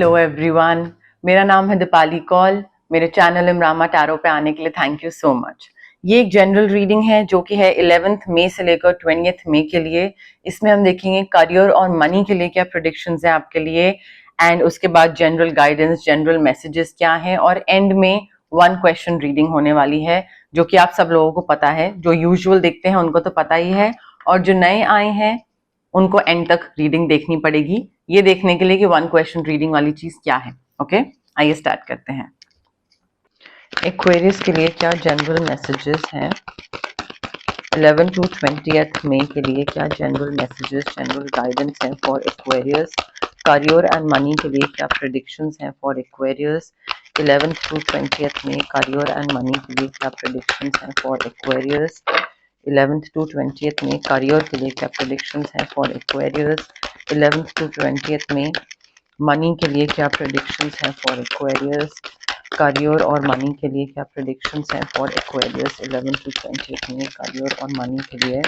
Hello everyone, मेरा नाम है दीपाली कौल। मेरे चैनल इमरामा टैरो पे आने के लिए थैंक यू सो मच। ये एक जनरल रीडिंग है जो कि है 11th मई से लेकर 20th मई के लिए। इसमें हम देखेंगे करियर और मनी के लिए क्या प्रेडिक्शंस हैं आपके लिए, एंड उसके बाद जनरल गाइडेंस, जनरल मैसेजेस क्या हैं, और एंड में 1 क्वेश्चन रीडिंग होने वाली है जो कि आप सब लोगों को पता है। जो यूजुअल देखते हैं उनको तो पता ही है, और जो नए आए हैं उनको एंड तक रीडिंग देखनी पड़ेगी ये देखने के लिए कि 1 क्वेश्चन रीडिंग वाली चीज क्या है। ओके, आइए स्टार्ट करते हैं। एक्वेरियस के लिए क्या जनरल मैसेजेस हैं 11 to 20th मई के लिए, क्या जनरल मैसेजेस, जनरल गाइडेंस हैं for Aquarius. Career and money के लिए क्या प्रेडिक्शंस हैं for Aquarius 11th to 20th मई। करियर एंड मनी के लिए क्या प्रेडिक्शंस हैं for Aquarius 11th to 20th में। करियर के लिए क्या प्रेडिक्शंस हैं for Aquarius 11th to 20th में। मनी के लिए क्या प्रेडिक्शंस हैं फॉर एक्वेरियस। करियर और मनी के लिए क्या प्रेडिक्शंस हैं for Aquarius 11th to 20th में। करियर और मनी के लिए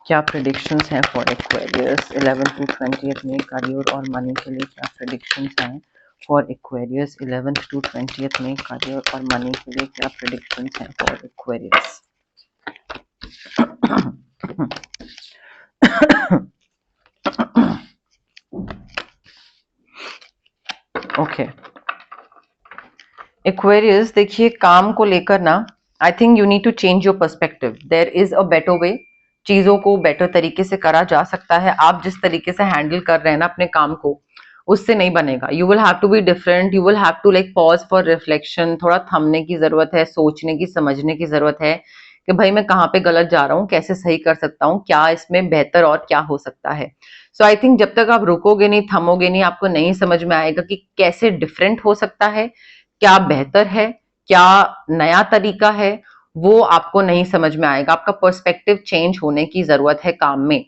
क्या प्रेडिक्शंस हैं for Aquarius 11th to 20th में। करियर और मनी के लिए क्या प्रेडिक्शंस हैं for Aquarius 11th to 20th में। करियर और मनी के लिए क्या प्रेडिक्शंस हैं फॉर एक्वेरियस। ओके एक्वेरियस, देखिए काम को लेकर ना I think you need to change your perspective. There is a better way. चीजों को बेटर तरीके से करा जा सकता है। आप जिस तरीके से हैंडल कर रहे हैं ना अपने काम को, उससे नहीं बनेगा। You will have to be different. You will have to like pause for reflection. थोड़ा थमने की जरूरत है, सोचने की, समझने की जरूरत है कि भाई मैं कहाँ पे गलत जा रहा हूँ, कैसे सही कर सकता हूँ, क्या इसमें बेहतर और क्या हो सकता है। सो आई थिंक जब तक आप रुकोगे नहीं, थमोगे नहीं, आपको नहीं समझ में आएगा कि कैसे डिफरेंट हो सकता है, क्या बेहतर है, क्या नया तरीका है, वो आपको नहीं समझ में आएगा। आपका पर्सपेक्टिव चेंज होने की जरूरत है काम में।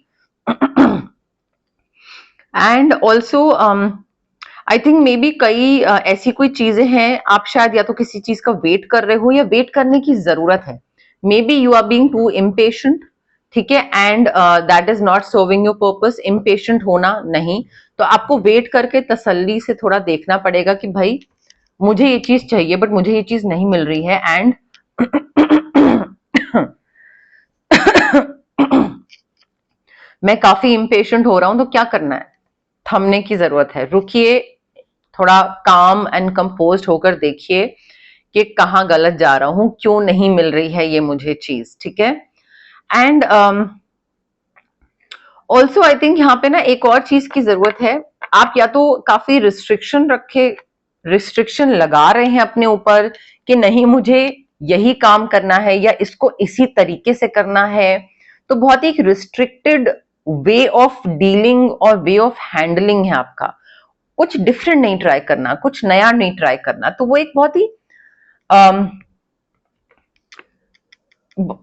And also I think may be कई ऐसी कोई चीजें हैं, आप शायद या तो किसी चीज का वेट कर रहे हो या वेट करने की जरूरत है। Maybe you are being too impatient, ठीक है, and that is not serving your purpose. Impatient होना नहीं, तो आपको वेट करके तसल्ली से थोड़ा देखना पड़ेगा कि भाई मुझे ये चीज चाहिए बट मुझे ये चीज नहीं मिल रही है, एंड मैं काफी इम्पेशेंट हो रहा हूं, तो क्या करना है, थमने की जरूरत है। रुकिए, थोड़ा काम एंड कंपोज होकर देखिए कि कहाँ गलत जा रहा हूं, क्यों नहीं मिल रही है ये मुझे चीज, ठीक है। एंड ऑल्सो आई थिंक यहाँ पे ना एक और चीज की जरूरत है। आप या तो काफी रिस्ट्रिक्शन लगा रहे हैं अपने ऊपर कि नहीं मुझे यही काम करना है या इसको इसी तरीके से करना है, तो बहुत ही रिस्ट्रिक्टेड वे ऑफ डीलिंग और वे ऑफ हैंडलिंग है आपका। कुछ डिफरेंट नहीं ट्राई करना, कुछ नया नहीं ट्राई करना, तो वो एक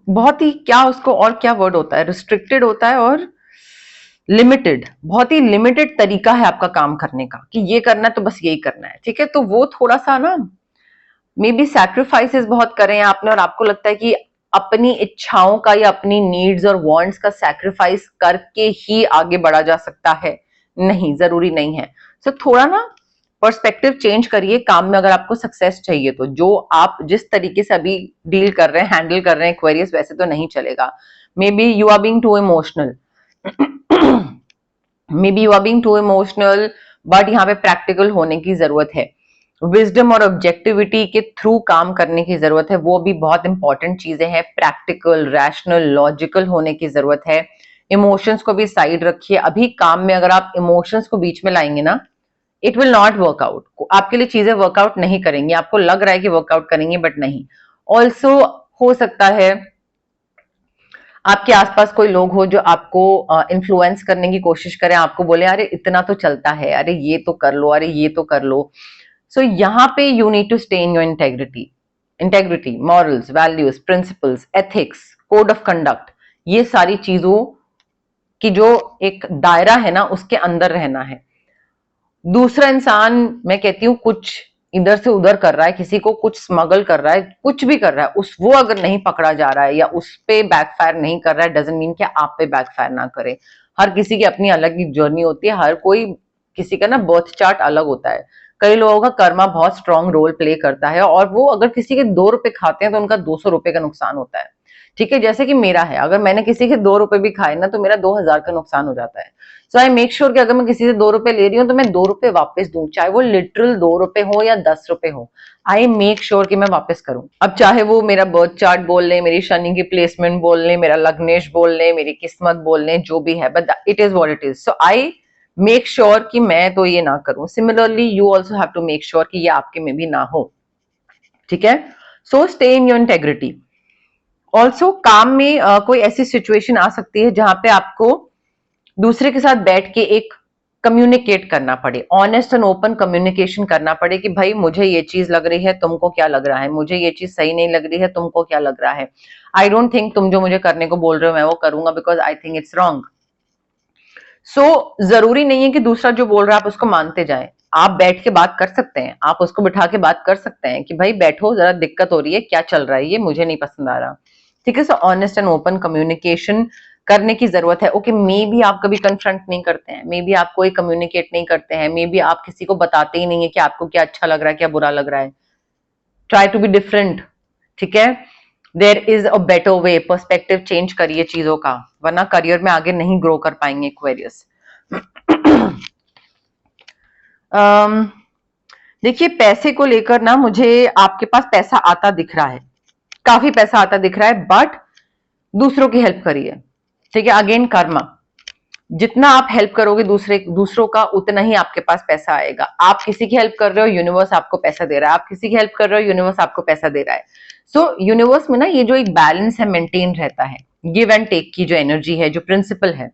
बहुत ही क्या उसको और क्या वर्ड होता है, रिस्ट्रिक्टेड होता है और लिमिटेड, बहुत ही लिमिटेड तरीका है आपका काम करने का कि ये करना है तो बस यही करना है, ठीक है। तो वो थोड़ा सा ना मे बी सैक्रिफाइसेस बहुत करें आपने, और आपको लगता है कि अपनी इच्छाओं का या अपनी नीड्स और वांट्स का सैक्रिफाइस करके ही आगे बढ़ा जा सकता है। नहीं, जरूरी नहीं है। सो थोड़ा ना पर्सपेक्टिव चेंज करिए काम में। अगर आपको सक्सेस चाहिए तो जो आप जिस तरीके से अभी डील कर रहे हैं, हैंडल कर रहे हैं एक्वेरियस, वैसे तो नहीं चलेगा। Maybe you are being too emotional, maybe you are being too emotional, but यहाँ पे प्रैक्टिकल होने की जरूरत है। विजडम और ऑब्जेक्टिविटी के थ्रू काम करने की जरूरत है, वो भी बहुत इंपॉर्टेंट चीजें हैं। प्रैक्टिकल, रैशनल, लॉजिकल होने की जरूरत है। इमोशंस को भी साइड रखिए। अभी काम में अगर आप इमोशंस को बीच में लाएंगे ना, इट विल नॉट वर्कआउट। आपके लिए चीजें वर्कआउट नहीं करेंगी। आपको लग रहा है कि वर्कआउट करेंगे बट नहीं। ऑल्सो हो सकता है आपके आसपास कोई लोग हो जो आपको इन्फ्लुएंस करने की कोशिश करें, आपको बोले अरे इतना तो चलता है, अरे ये तो कर लो, अरे ये तो कर लो। सो यहाँ पे you need to stay in your integrity, morals, values, principles, ethics, code of conduct, ये सारी चीजों की जो एक दायरा है ना, उसके अंदर रहना है। दूसरा इंसान, मैं कहती हूँ, कुछ इधर से उधर कर रहा है, किसी को कुछ स्मगल कर रहा है, कुछ भी कर रहा है, वो अगर नहीं पकड़ा जा रहा है या उस पे बैकफायर नहीं कर रहा है, डजंट मीन कि आप पे बैकफायर ना करे। हर किसी की अपनी अलग ही जर्नी होती है। हर कोई किसी का ना बर्थ चार्ट अलग होता है। कई लोगों का कर्मा बहुत स्ट्रॉन्ग रोल प्ले करता है और वो अगर किसी के 2 रुपए खाते हैं तो उनका 200 रुपए का नुकसान होता है। ठीक है, जैसे कि मेरा है, अगर मैंने किसी के 2 रुपए भी खाए ना तो मेरा 2000 का नुकसान हो जाता है। सो आई मेक श्योर कि अगर मैं किसी से 2 रुपए ले रही हूँ तो मैं 2 रुपए वापस दूं, चाहे वो लिटरल 2 रुपए हो या 10 रुपए हो। आई मेक श्योर कि मैं वापस करूं। अब चाहे वो मेरा बर्थ चार्ट बोल ले, मेरी शनि की प्लेसमेंट बोल ले, मेरा लग्नेश बोल ले, मेरी किस्मत बोल ले, जो भी है, but it is what it is. So I make sure कि मैं तो ये ना करूं। Similarly you also have to make sure कि ये आपके में भी ना हो। ठीक है, so stay in your integrity. Also काम में कोई ऐसी सिचुएशन आ सकती है जहां पे आपको दूसरे के साथ बैठ के एक कम्युनिकेट करना पड़े, ऑनेस्ट एंड ओपन कम्युनिकेशन करना पड़े कि भाई मुझे ये चीज लग रही है, तुमको क्या लग रहा है, मुझे ये चीज सही नहीं लग रही है, तुमको क्या लग रहा है। आई डोंट थिंक तुम जो मुझे करने को बोल रहे हो मैं वो करूंगा because I think it's wrong. So जरूरी नहीं है कि दूसरा जो बोल रहा है आप उसको मानते जाएं। आप बैठ के बात कर सकते हैं, आप उसको बिठा के बात कर सकते हैं कि भाई बैठो, जरा दिक्कत हो रही है, क्या चल रहा है, ये मुझे नहीं पसंद आ रहा। ठीक है, so honest and open communication करने की जरूरत है। ओके, मे बी आप कभी कन्फ्रंट नहीं करते हैं, मे बी आप कोई कम्युनिकेट नहीं करते हैं, मे बी आप किसी को बताते ही नहीं है कि आपको क्या अच्छा लग रहा है, क्या बुरा लग रहा है। Try to be different. ठीक है, there is a better way. Perspective change करिए चीजों का, वरना करियर में आगे नहीं ग्रो कर पाएंगे एक्वेरियस। देखिए, पैसे को लेकर ना मुझे आपके पास पैसा आता दिख रहा है, काफी पैसा आता दिख रहा है, बट दूसरों की हेल्प करिए। ठीक है, अगेन कर्मा, जितना आप हेल्प करोगे दूसरों का उतना ही आपके पास पैसा आएगा। आप किसी की हेल्प कर रहे हो, यूनिवर्स आपको पैसा दे रहा है, आप किसी की हेल्प कर रहे हो, यूनिवर्स आपको पैसा दे रहा है। सो यूनिवर्स में ना ये जो एक बैलेंस है मेंटेन रहता है, गिव एंड टेक की जो एनर्जी है, जो प्रिंसिपल है।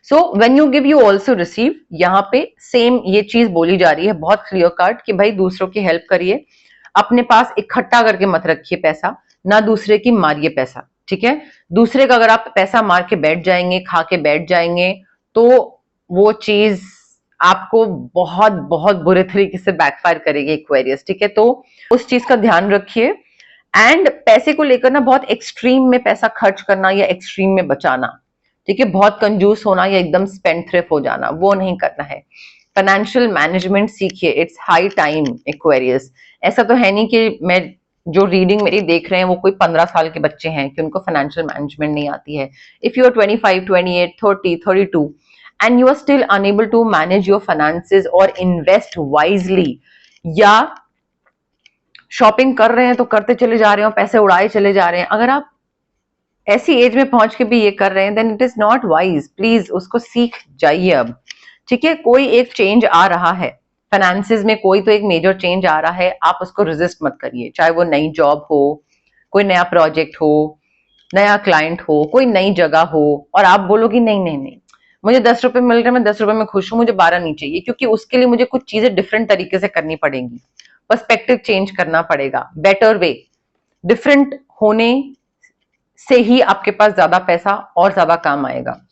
So when you give you also receive, यहाँ पे सेम ये चीज बोली जा रही है बहुत क्लियर कट कि भाई दूसरों की हेल्प करिए, अपने पास इकट्ठा करके मत रखिए पैसा, ना दूसरे की मारिए पैसा। ठीक है, दूसरे का अगर आप पैसा मार के बैठ जाएंगे, खा के बैठ जाएंगे, तो वो चीज आपको बहुत बहुत बुरे तरीके से बैकफायर करेगी एक्वेरियस। ठीक है, तो उस चीज का ध्यान रखिए। एंड पैसे को लेकर ना बहुत एक्सट्रीम में पैसा खर्च करना या एक्सट्रीम में बचाना, ठीक है, बहुत कंजूस होना या एकदम स्पेंड थ्रिफ्ट हो जाना, वो नहीं करना है। फाइनेंशियल मैनेजमेंट सीखिए, इट्स हाई टाइम एक्वेरियस। ऐसा तो है नहीं कि मैं जो रीडिंग मेरी देख रहे हैं वो कोई 15 साल के बच्चे हैं कि उनको फाइनेंशियल मैनेजमेंट नहीं आती है। If you are 25, 28, 30, 32 and you are still unable to manage your finances और इन्वेस्ट वाइजली, या शॉपिंग कर रहे हैं तो करते चले जा रहे हो, पैसे उड़ाए चले जा रहे हैं, अगर आप ऐसी एज में पहुंच के भी ये कर रहे हैं, then it is not wise. Please उसको सीख जाइए अब। ठीक है, कोई एक चेंज आ रहा है फाइनेंसेस में, कोई तो एक मेजर चेंज आ रहा है, आप उसको रेजिस्ट मत करिए। चाहे वो नई जॉब हो, कोई नया प्रोजेक्ट हो, नया क्लाइंट हो, कोई नई जगह हो, और आप बोलोगी नहीं नहीं नहीं, मुझे 10 रुपए मिल रहे हैं, मैं 10 रुपए में खुश हूं, मुझे 12 नहीं चाहिए, क्योंकि उसके लिए मुझे कुछ चीजें डिफरेंट तरीके से करनी पड़ेंगी, पर्सपेक्टिव चेंज करना पड़ेगा, बेटर वे। डिफरेंट होने से ही आपके पास ज्यादा पैसा और ज्यादा काम आएगा,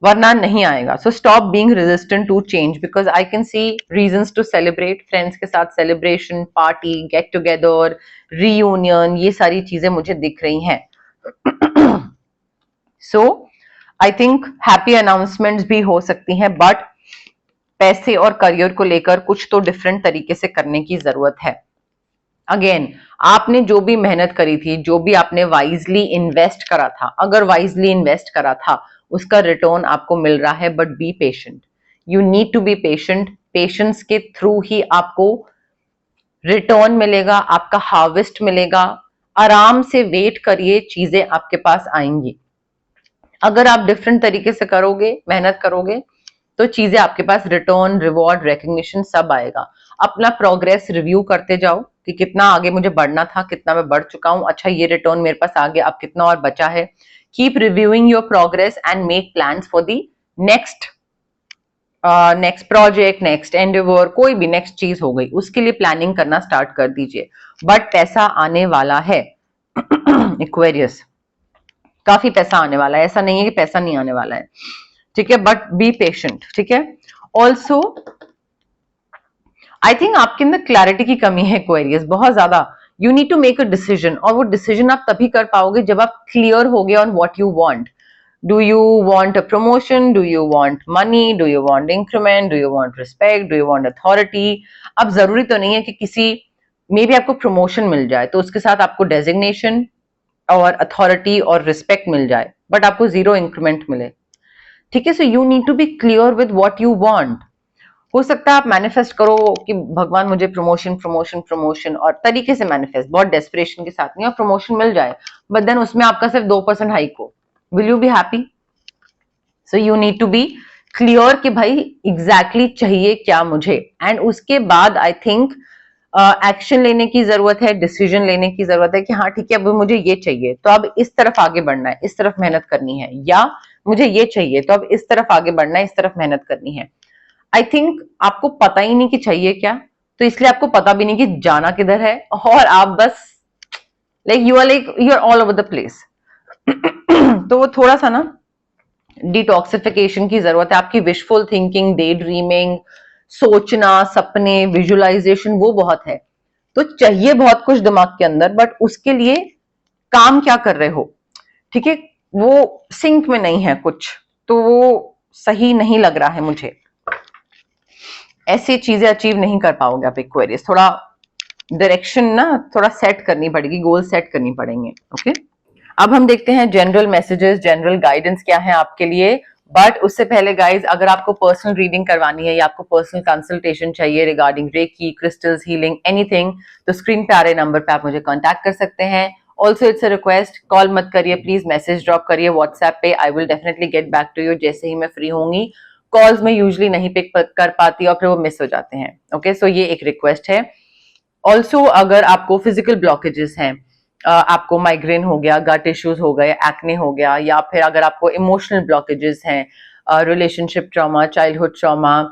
वरना नहीं आएगा। So stop being resistant to change, because I can see reasons to celebrate, friends के साथ celebration, party, get together, reunion, ये सारी चीजें मुझे दिख रही हैं। So I think happy announcements भी हो सकती हैं, बट पैसे और करियर को लेकर कुछ तो डिफरेंट तरीके से करने की जरूरत है। अगेन, आपने जो भी मेहनत करी थी, जो भी आपने वाइजली इन्वेस्ट करा था, अगर वाइजली इन्वेस्ट करा था, उसका रिटर्न आपको मिल रहा है, but be patient. You need to be patient. Patience के थ्रू ही आपको रिटर्न मिलेगा, आपका हार्वेस्ट मिलेगा। आराम से वेट करिए, चीजें आपके पास आएंगी। अगर आप डिफरेंट तरीके से करोगे, मेहनत करोगे, तो चीजें आपके पास रिटर्न, रिवॉर्ड, रिकग्निशन सब आएगा। अपना प्रोग्रेस रिव्यू करते जाओ कि कितना आगे मुझे बढ़ना था, कितना मैं बढ़ चुका हूं, अच्छा ये रिटर्न मेरे पास आ गया, अब कितना और बचा है। Keep reviewing your progress and make plans for the next project, next Endeavour, कोई भी नेक्स्ट चीज हो गई, उसके लिए प्लानिंग करना स्टार्ट कर दीजिए। बट पैसा आने वाला है एक्वेरियस, काफी पैसा आने वाला है, ऐसा नहीं है कि पैसा नहीं आने वाला है। ठीक है, बट बी पेशेंट। ठीक है, ऑल्सो आई थिंक आपके अंदर क्लैरिटी की कमी है एक्वेरियस, बहुत ज्यादा। You need to make a decision, और वो डिसीजन आप तभी कर पाओगे जब आप क्लियर हो गए on what you want. Do you want a promotion, do you want money, do you want increment, do you want respect, do you want authority. अब जरूरी तो नहीं है कि किसी मे भी आपको प्रमोशन मिल जाए तो उसके साथ आपको डेजिग्नेशन और अथॉरिटी और रिस्पेक्ट मिल जाए, बट आपको जीरो इंक्रीमेंट मिले। ठीक है, so you need to be clear with what you want. हो सकता है आप मैनिफेस्ट करो कि भगवान मुझे प्रमोशन प्रमोशन प्रमोशन, और तरीके से मैनिफेस्ट, बहुत डेस्परेशन के साथ नहीं, और प्रमोशन मिल जाए, बट देन उसमें आपका सिर्फ 2% हाइक हो, will you be happy? So you need to be clear कि भाई एग्जैक्टली चाहिए क्या मुझे, एंड उसके बाद आई थिंक एक्शन लेने की जरूरत है, डिसीजन लेने की जरूरत है कि हाँ ठीक है अब मुझे ये चाहिए तो अब इस तरफ आगे बढ़ना है, इस तरफ मेहनत करनी है, या मुझे ये चाहिए तो अब इस तरफ आगे बढ़ना है, इस तरफ मेहनत करनी है। आई थिंक आपको पता ही नहीं कि चाहिए क्या, तो इसलिए आपको पता भी नहीं कि जाना किधर है, और आप बस like you are all over the place. तो वो थोड़ा सा ना डिटॉक्सिफिकेशन की जरूरत है। आपकी विशफुल थिंकिंग, डे ड्रीमिंग, सोचना, सपने, विजुअलाइजेशन, वो बहुत है। तो चाहिए बहुत कुछ दिमाग के अंदर, बट उसके लिए काम क्या कर रहे हो, ठीक है, वो सिंक में नहीं है कुछ, तो वो सही नहीं लग रहा है मुझे। ऐसी चीजें अचीव नहीं कर पाओगे आप एक्वेरियस। थोड़ा डायरेक्शन ना थोड़ा सेट करनी पड़ेगी, गोल सेट करनी पड़ेंगे। ओके, अब हम देखते हैं जनरल मैसेजेस, जनरल गाइडेंस क्या है आपके लिए। बट उससे पहले गाइज, अगर आपको पर्सनल रीडिंग करवानी है या आपको पर्सनल कंसल्टेशन चाहिए regarding reiki, crystals, healing, anything, तो स्क्रीन पे आ रहे नंबर पे आप मुझे कांटेक्ट कर सकते हैं। Also it's a request, call मत करिए प्लीज, मैसेज ड्रॉप करिए व्हाट्सएप पे, I will definitely get back to you जैसे ही मैं फ्री होंगी। कॉल्स में यूजली नहीं पिक कर पाती और फिर वो मिस हो जाते हैं। ओके, सो ये एक रिक्वेस्ट है। ऑल्सो अगर आपको फिजिकल ब्लॉकेजेस हैं, आपको माइग्रेन हो गया, गट इश्यूज हो गए, एक्ने हो गया, या फिर अगर आपको इमोशनल ब्लॉकेजेस हैं, relationship trauma, childhood trauma,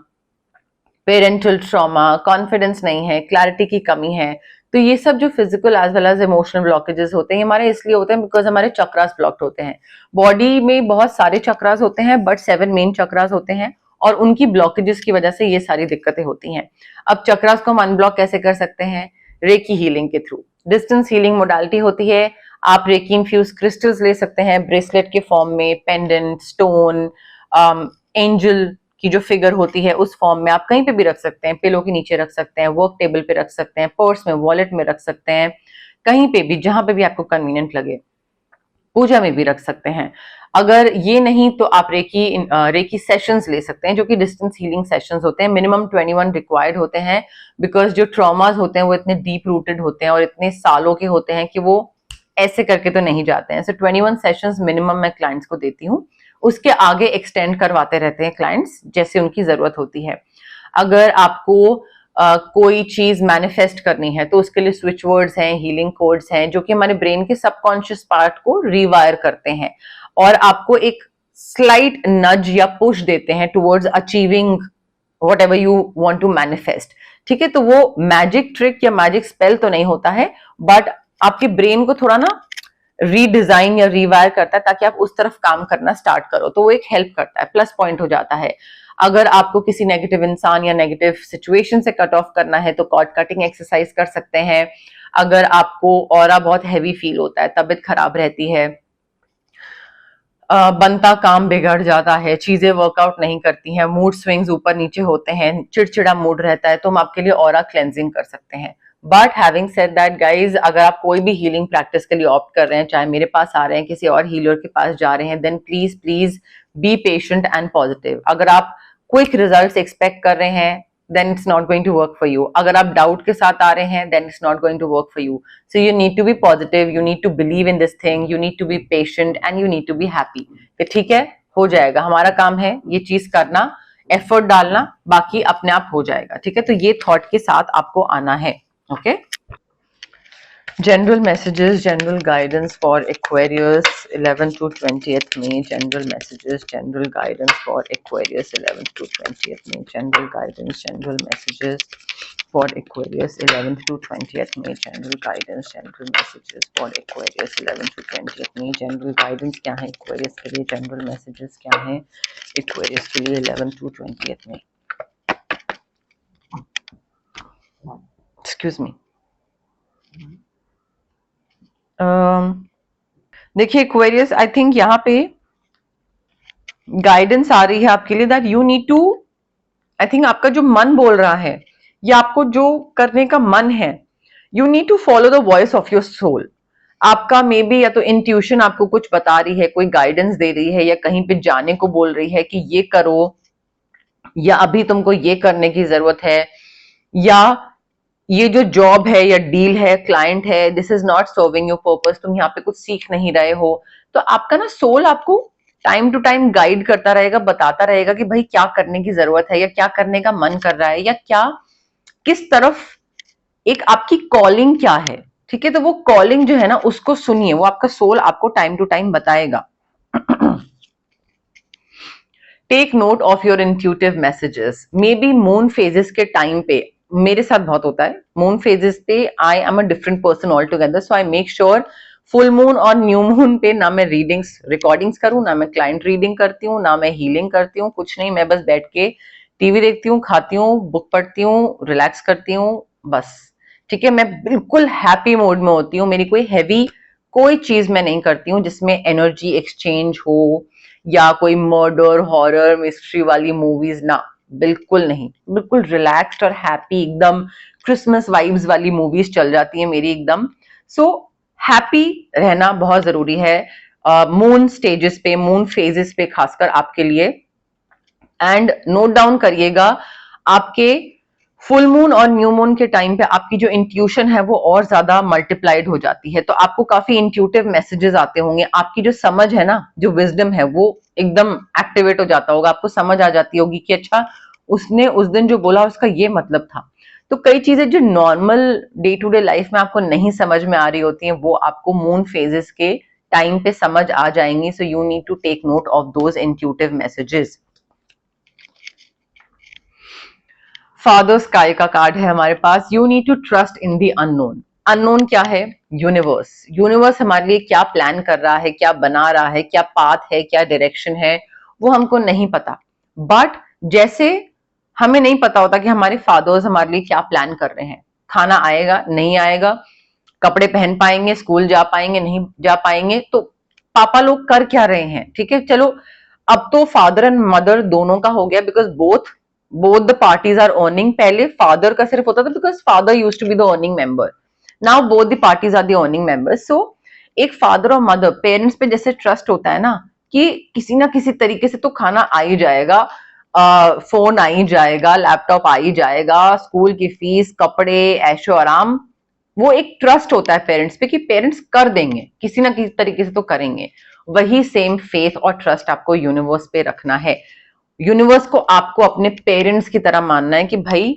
parental trauma, confidence नहीं है, क्लैरिटी की कमी है, तो ये सब जो physical as well as emotional blockages होते हैं हमारे इसलिए होते हैं बिकॉज हमारे चक्रास ब्लॉक्ड होते हैं। बॉडी में बहुत सारे चक्रास होते हैं बट 7 मेन चक्रास होते हैं, और उनकी ब्लॉकेजेस की वजह से ये सारी दिक्कतें होती हैं। अब चक्रास को हम अनब्लॉक कैसे कर सकते हैं? रेकी हीलिंग के थ्रू। डिस्टेंस हीलिंग मोडालिटी होती है। आप रेकी इन्फ्यूज क्रिस्टल्स ले सकते हैं ब्रेसलेट के फॉर्म में, पेंडेंट, स्टोन, एंजल की जो फिगर होती है उस फॉर्म में आप कहीं पे भी रख सकते हैं, पिलो के नीचे रख सकते हैं, वर्क टेबल पे रख सकते हैं, पर्स में, वॉलेट में रख सकते हैं, कहीं पे भी जहां पे भी आपको कन्वीनियंट लगे, पूजा में भी रख सकते हैं। अगर ये नहीं तो आप रेकी सेशंस ले सकते हैं जो कि डिस्टेंस हीलिंग सेशंस होते हैं। मिनिमम 21 रिक्वायर्ड होते हैं बिकॉज जो ट्रॉमास होते हैं वो इतने डीप रूटेड होते हैं और इतने सालों के होते हैं कि वो ऐसे करके तो नहीं जाते हैं। सो 21 सेशंस मिनिमम मैं क्लाइंट्स को देती हूँ, उसके आगे एक्सटेंड करवाते रहते हैं क्लाइंट्स जैसे उनकी जरूरत होती है। अगर आपको कोई चीज मैनिफेस्ट करनी है तो उसके लिए स्विच वर्ड्स हैं, हीलिंग कोड्स हैं जो कि हमारे ब्रेन के सबकॉन्शियस पार्ट को रिवायर करते हैं और आपको एक स्लाइट नज या पुश देते हैं towards achieving whatever you want to manifest. ठीक है, तो वो मैजिक ट्रिक या मैजिक स्पेल तो नहीं होता है, बट आपके ब्रेन को थोड़ा ना रीडिजाइन या रिवायर करता है ताकि आप उस तरफ काम करना स्टार्ट करो, तो वो एक हेल्प करता है, प्लस पॉइंट हो जाता है। अगर आपको किसी नेगेटिव इंसान या नेगेटिव सिचुएशन से कट ऑफ करना है तो कॉर्ड कटिंग एक्सरसाइज कर सकते हैं। अगर आपको ऑरा बहुत हैवी फील होता है, तबीयत खराब रहती है, बनता काम बिगड़ जाता है, चीजें वर्कआउट नहीं करती हैं, मूड स्विंग्स ऊपर नीचे होते हैं, चिड़चिड़ा मूड रहता है, तो हम आपके लिए ऑरा क्लेंजिंग कर सकते हैं। But having said that guys, अगर आप कोई भी हीलिंग प्रैक्टिस के लिए ऑप्ट कर रहे हैं, चाहे मेरे पास आ रहे हैं, किसी और हीलर के पास जा रहे हैं, then please please be patient and positive. अगर आप क्विक रिजल्ट एक्सपेक्ट कर रहे हैं then it's not going to work for you. अगर आप डाउट के साथ आ रहे हैं then it's not going to work for you. So you need to be positive, you need to believe in this thing, you need to be patient and you need to be happy. कि ठीक है, हो जाएगा, हमारा काम है ये चीज करना, एफर्ट डालना, बाकी अपने आप हो जाएगा। ठीक है, तो ये थॉट के साथ आपको आना है। Okay, general messages, general guidance for Aquarius 11th to 20th May. General messages, general guidance for Aquarius 11th to 20th May. General guidance, general messages for Aquarius 11th to 20th May. General guidance, general messages for Aquarius 11th to 20th May. General guidance क्या है Aquarius के लिए, general messages क्या है Aquarius के लिए 11th to 20th May. Excuse me. देखिए Aquarius, I think यहाँ पे गाइडेंस आ रही है आपके लिए that you need to, I think आपका जो मन बोल रहा है या आपको जो करने का मन है, you need to follow the voice of your soul. आपका मे बी या तो इंट्यूशन आपको कुछ बता रही है, कोई गाइडेंस दे रही है, या कहीं पे जाने को बोल रही है कि ये करो, या अभी तुमको ये करने की जरूरत है, या ये जो जॉब है या डील है, क्लाइंट है, this is not serving your purpose, तुम यहाँ पे कुछ सीख नहीं रहे हो। तो आपका ना सोल आपको टाइम टू टाइम गाइड करता रहेगा, बताता रहेगा कि भाई क्या करने की जरूरत है, या क्या करने का मन कर रहा है, या क्या किस तरफ एक आपकी कॉलिंग क्या है। ठीक है, तो वो कॉलिंग जो है ना उसको सुनिए, वो आपका सोल आपको टाइम टू टाइम बताएगा। Take note of your intuitive messages. Maybe moon phases के टाइम पे, मेरे साथ बहुत होता है मून फेजेस पे, I am a different person altogether, so I make sure full moon और न्यू मून पे ना मैं रीडिंग्स रिकॉर्डिंग्स करूं, ना मैं क्लाइंट रीडिंग करती हूँ, ना मैं हीलिंग करती हूँ, कुछ नहीं, मैं बस बैठ के टीवी देखती हूँ, खाती हूँ, बुक पढ़ती हूँ, रिलैक्स करती हूँ, बस। ठीक है, मैं बिल्कुल हैप्पी मोड में होती हूँ, मेरी कोई हैवी कोई चीज मैं नहीं करती हूँ जिसमें एनर्जी एक्सचेंज हो, या कोई मर्डर हॉरर मिस्ट्री वाली मूवीज, ना, बिल्कुल नहीं, बिल्कुल रिलैक्स्ड और हैप्पी, एकदम क्रिसमस वाइब्स वाली मूवीज चल जाती है मेरी एकदम। सो हैप्पी रहना बहुत जरूरी है मून स्टेजेस पे, मून फेजेस पे खासकर आपके लिए। एंड नोट डाउन करिएगा, आपके फुल मून और न्यू मून के टाइम पे आपकी जो इंट्यूशन है वो और ज्यादा मल्टीप्लाइड हो जाती है, तो आपको काफी इंट्यूटिव मैसेजेस आते होंगे, आपकी जो समझ है ना, जो विजडम है वो एकदम एक्टिवेट हो जाता होगा, आपको समझ आ जाती होगी कि अच्छा उसने उस दिन जो बोला उसका ये मतलब था। तो कई चीजें जो normal day to day life में आपको नहीं समझ में आ रही होती हैं वो आपको मून फेजेस के टाइम पे समझ आ जाएंगी। So you need to take note of those intuitive messages. Father sky का कार्ड है हमारे पास। You need to trust in the unknown. Unknown क्या है? यूनिवर्स। यूनिवर्स हमारे लिए क्या प्लान कर रहा है, क्या बना रहा है, क्या पाथ है, क्या डायरेक्शन है, वो हमको नहीं पता। बट जैसे हमें नहीं पता होता कि हमारे फादर्स हमारे लिए क्या प्लान कर रहे हैं, खाना आएगा नहीं आएगा, कपड़े पहन पाएंगे, स्कूल जा पाएंगे नहीं जा पाएंगे, तो पापा लोग कर क्या रहे हैं। ठीक है, चलो अब तो फादर एंड मदर दोनों का हो गया, because both both the parties are earning. पहले फादर का सिर्फ होता था because father use to be the earning member, now both the parties are the earning members. So एक फादर और मदर, पेरेंट्स पे जैसे ट्रस्ट होता है ना कि किसी ना किसी तरीके से तो खाना आ ही जाएगा, फोन आ ही जाएगा, लैपटॉप आ ही जाएगा, स्कूल की फीस, कपड़े, ऐशो आराम, वो एक ट्रस्ट होता है पेरेंट्स पे कि पेरेंट्स कर देंगे, किसी ना किसी तरीके से तो करेंगे। वही सेम फेथ और ट्रस्ट आपको यूनिवर्स पे रखना है। यूनिवर्स को आपको अपने पेरेंट्स की तरह मानना है कि भाई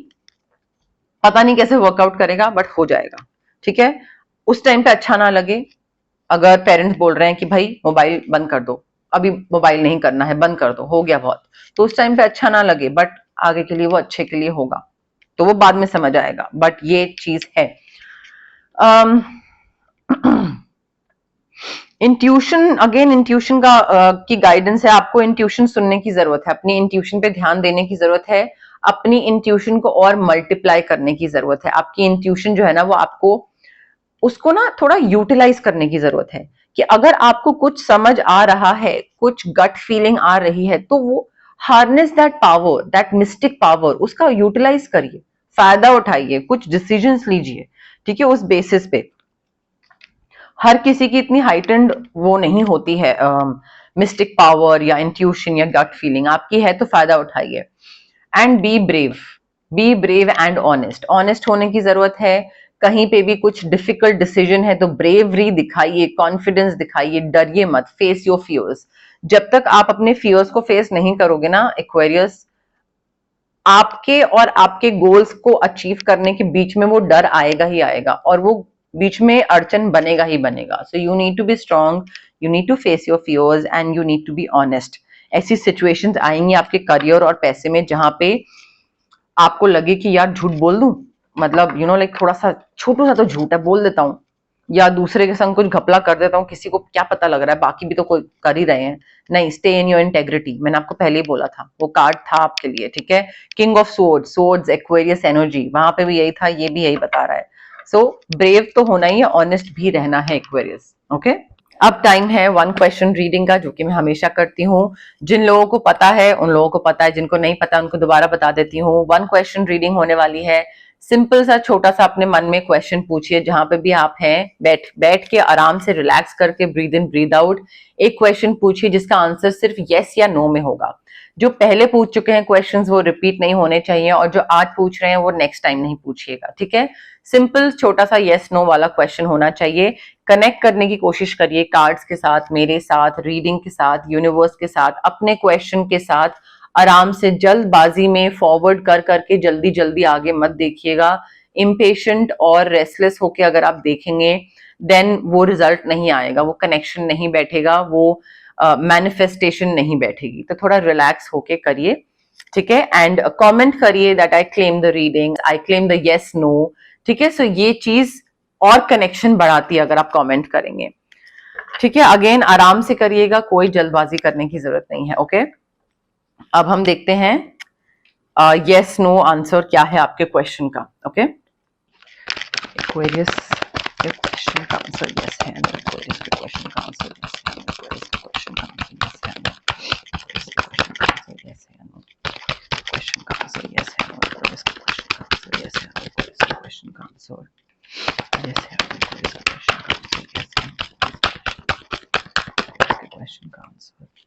पता नहीं कैसे वर्कआउट करेगा बट हो जाएगा। ठीक है, उस टाइम पे अच्छा ना लगे, अगर पेरेंट्स बोल रहे हैं कि भाई मोबाइल बंद कर दो, अभी मोबाइल नहीं करना है, बंद कर दो, हो गया बहुत, तो उस टाइम पे अच्छा ना लगे, बट आगे के लिए वो अच्छे के लिए होगा, तो वो बाद में समझ आएगा, बट ये चीज है। इंट्यूशन, अगेन इंट्यूशन का की गाइडेंस है, आपको इंट्यूशन सुनने की जरूरत है, अपनी इंट्यूशन पे ध्यान देने की जरूरत है, अपनी इंट्यूशन को और मल्टीप्लाई करने की जरूरत है। आपकी इंट्यूशन जो है ना वो आपको उसको ना थोड़ा यूटिलाइज करने की जरूरत है, कि अगर आपको कुछ समझ आ रहा है, कुछ गट फीलिंग आ रही है, तो वो harness that power, that mistake power, उसका यूटिलाइज करिए, फायदा उठाइए, कुछ डिसीजंस लीजिए। ठीक है, उस बेसिस पे हर किसी की इतनी हाइटेंड वो नहीं होती है मिस्टिक पावर या इंट्यूशन या गट फीलिंग, आपकी है तो फायदा उठाइए। And be brave and honest. Honest होने की जरूरत है, कहीं पे भी कुछ डिफिकल्ट डिसीजन है तो ब्रेवरी दिखाइए, कॉन्फिडेंस दिखाइए, डरिए मत, फेस योर फियर्स। जब तक आप अपने फियर्स को फेस नहीं करोगे ना एक्वेरियस, आपके और आपके गोल्स को अचीव करने के बीच में वो डर आएगा ही आएगा, और वो बीच में अड़चन बनेगा ही बनेगा। So you need to be strong, you need to face your fears and you need to be honest. ऐसी सिचुएशंस आएंगी आपके करियर और पैसे में जहां पे आपको लगे कि यार झूठ बोल दूं, मतलब यू नो लाइक थोड़ा सा छोटू सा तो झूठ है, बोल देता हूँ, या दूसरे के संग कुछ घपला कर देता हूँ, किसी को क्या पता लग रहा है, बाकी भी तो कोई कर ही रहे हैं। नहीं, स्टे इन योर इंटेग्रिटी, मैंने आपको पहले ही बोला था, वो कार्ड था आपके लिए। ठीक है, king of swords, swords Aquarius energy, वहां पे भी यही था, ये भी यही बता रहा है। सो ब्रेव तो होना ही है, ऑनेस्ट भी रहना है एक्वेरियस। ओके, अब टाइम है वन क्वेश्चन रीडिंग का, जो कि मैं हमेशा करती हूँ। जिन लोगों को पता है उन लोगों को पता है, जिनको नहीं पता उनको दोबारा बता देती हूँ। वन क्वेश्चन रीडिंग होने वाली है। सिंपल सा छोटा सा अपने मन में क्वेश्चन पूछिए, जहां पे भी आप हैं, बैठ बैठ के आराम से रिलैक्स करके ब्रीद इन ब्रीद आउट एक क्वेश्चन पूछिए जिसका आंसर सिर्फ यस या नो में होगा। जो पहले पूछ चुके हैं क्वेश्चंस वो रिपीट नहीं होने चाहिए, और जो आज पूछ रहे हैं वो नेक्स्ट टाइम नहीं पूछिएगा, ठीक है। सिंपल छोटा सा यस नो वाला क्वेश्चन होना चाहिए। कनेक्ट करने की कोशिश करिए कार्ड्स के साथ, मेरे साथ, रीडिंग के साथ, यूनिवर्स के साथ, अपने क्वेश्चन के साथ। आराम से जल्दबाजी में फॉरवर्ड कर करके जल्दी जल्दी आगे मत देखिएगा। इम्पेशेंट और रेस्टलेस होके अगर आप देखेंगे देन वो रिजल्ट नहीं आएगा, वो कनेक्शन नहीं बैठेगा, वो मैनिफेस्टेशन नहीं बैठेगी। तो थोड़ा रिलैक्स होके करिए, ठीक है। एंड कमेंट करिए that I claim the reading, I claim the yes no, ठीक है। सो ये चीज और कनेक्शन बढ़ाती है अगर आप कमेंट करेंगे, ठीक है। अगेन आराम से करिएगा, कोई जल्दबाजी करने की जरूरत नहीं है, ओके। अब हम देखते हैं यस नो आंसर क्या है आपके क्वेश्चन का, ओके। एक्वेरियस के क्वेश्चन का आंसर यस है, एक्वेरियस के क्वेश्चन का आंसर यस है, एक्वेरियस के क्वेश्चन का आंसर यस है, एक्वेरियस के क्वेश्चन का आंसर यस है, क्वेश्चन का आंसर यस है, एक्वेरियस के क्वेश्चन का आंसर यस है, एक्वेरियस के क्वेश्चन का आंसर यस है, एक्वेरियस के क्वेश्चन का आंसर यस है, क्वेश्चन का आंसर question का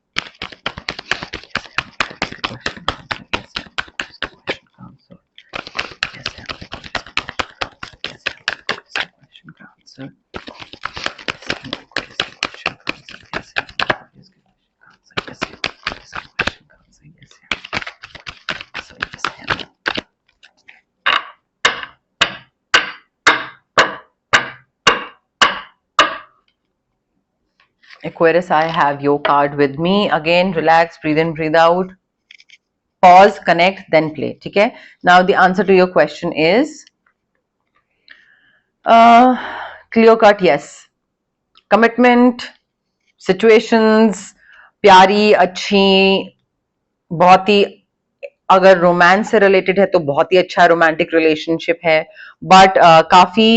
आंसर yes है, question का आंसर yes है, yes है, question का answer Aquarius, I have your card with me. Again, relax, breathe in, breathe out. Pause, connect, then play. ठीक है. Now the answer to your question is clear cut yes. Commitment, situations, प्यारी, अच्छी, बहुत ही, अगर romance से related है तो बहुत ही अच्छा रोमांटिक रिलेशनशिप है, बट काफी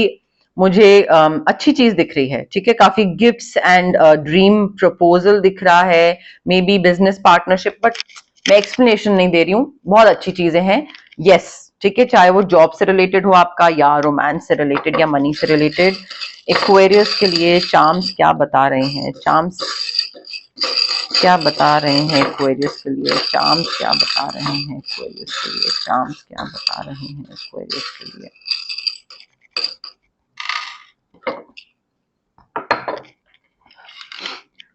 मुझे अच्छी चीज दिख रही है, ठीक है। काफी गिफ्ट्स एंड ड्रीम प्रपोजल दिख रहा है, may be business partnership, but मैं एक्सप्लेनेशन नहीं दे रही हूँ, बहुत अच्छी चीजें हैं, यस, ठीक है। चाहे वो जॉब से रिलेटेड हो आपका, या रोमांस से रिलेटेड, या मनी से रिलेटेड। एक्वेरियस के लिए चार्म्स क्या बता रहे हैं, चार्म्स क्या बता रहे हैं एक्वेरियस के लिए, चार्म्स क्या बता रहे हैं एक्वेरियस के लिए, चार्म्स क्या बता रहे हैं एक्वेरियस के लिए।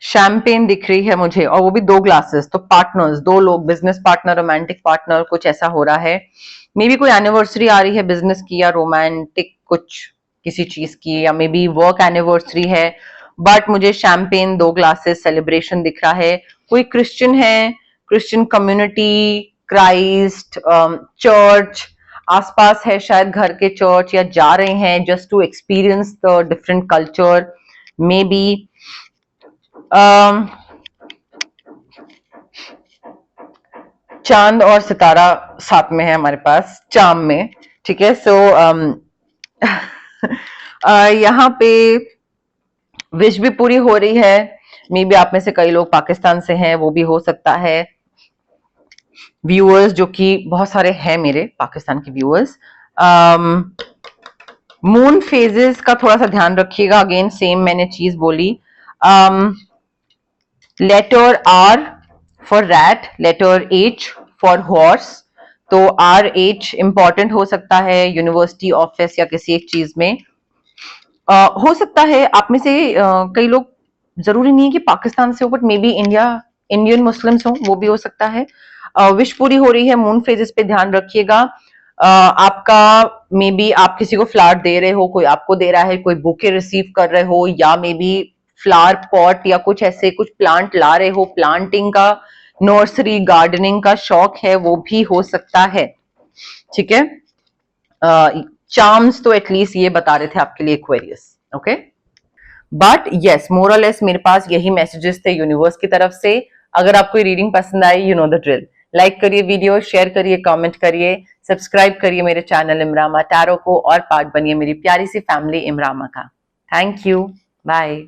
शैम्पेन दिख रही है मुझे, और वो भी 2 ग्लासेस, तो पार्टनर्स, 2 लोग, बिजनेस पार्टनर, रोमांटिक पार्टनर, कुछ ऐसा हो रहा है। मे बी कोई एनिवर्सरी आ रही है बिजनेस की, या रोमांटिक कुछ किसी चीज की, या मे बी वर्क एनिवर्सरी है, बट मुझे शैम्पेन, 2 ग्लासेस, सेलिब्रेशन दिख रहा है। कोई क्रिश्चियन है, क्रिश्चियन कम्युनिटी, क्राइस्ट, चर्च आसपास है, शायद घर के चर्च, या जा रहे हैं just to experience the different culture, maybe चांद और सितारा साथ में है हमारे पास, चाम में, ठीक है। सो यहाँ पे विश भी पूरी हो रही है। मे बी आप में से कई लोग पाकिस्तान से हैं, वो भी हो सकता है। व्यूअर्स जो कि बहुत सारे हैं मेरे पाकिस्तान के व्यूअर्स। मून फेजेस का थोड़ा सा ध्यान रखिएगा, अगेन सेम मैंने चीज बोली। Letter R for rat, letter H for horse, तो RH इंपॉर्टेंट हो सकता है यूनिवर्सिटी, ऑफिस, या किसी एक चीज में। हो सकता है आप में से कई लोग, जरूरी नहीं है कि पाकिस्तान से हो, but may be Indian Muslims हो, वो भी हो सकता है। विश पूरी हो रही है, मून फेजेस पे ध्यान रखिएगा। आपका मे बी आप किसी को फ्लावर दे रहे हो, कोई आपको दे रहा है, कोई बुके रिसीव कर रहे हो, या मे बी फ्लावर पॉट या कुछ ऐसे कुछ प्लांट ला रहे हो, प्लांटिंग का, नर्सरी गार्डनिंग का शौक है, वो भी हो सकता है, ठीक है। चार्म्स तो एटलीस्ट ये बता रहे थे आपके लिए एक्वेरियस, ओके। बट यस, मोर और लेस मेरे पास यही मैसेजेस थे यूनिवर्स की तरफ से। अगर आपको रीडिंग पसंद आई, you know the drill, like करिए वीडियो, शेयर करिए, कमेंट करिए, सब्सक्राइब करिए मेरे चैनल इमरामा टैरो को, और पार्ट बनिए मेरी प्यारी सी फैमिली इमरामा का। Thank you, bye.